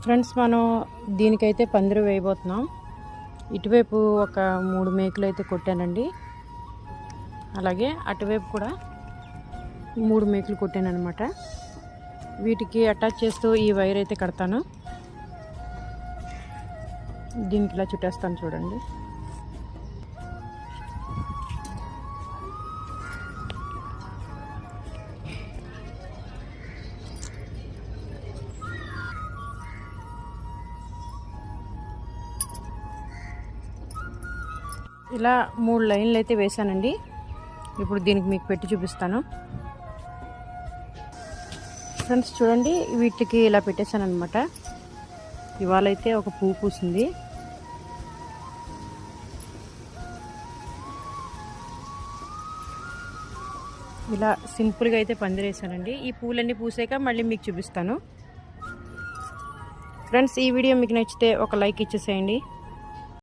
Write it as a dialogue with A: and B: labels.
A: Friends, మనం దీనికైతే పందిరి వేయబోతున్నాం. ఇటువైపు ఒక 3 మేకులు అయితే కొట్టానండి. అలాగే అటువైపు కూడా 3 మేకులు కొట్టాను అనమాట. వీటికి అటాచ్ చేస్తూ ఈ వైర్ అయితే కడతాను. దీనికి ఇలా చుట్టేస్తాను చూడండి. ఇలా 3 లైన్లు అయితే వేసానండి. ఇప్పుడు దీనికి మీకు పెట్టి చూపిస్తాను. ఫ్రెండ్స్ చూడండి, వీటికి ఇలా పెట్టేశాను అనమాట. ఇవాళ అయితే ఒక పువ్వు పూసింది. ఇలా సింపుల్గా అయితే పందిరేసానండి. ఈ పూలన్నీ పూసాక మళ్ళీ మీకు చూపిస్తాను. ఫ్రెండ్స్, ఈ వీడియో మీకు నచ్చితే ఒక లైక్ ఇచ్చేసేయండి.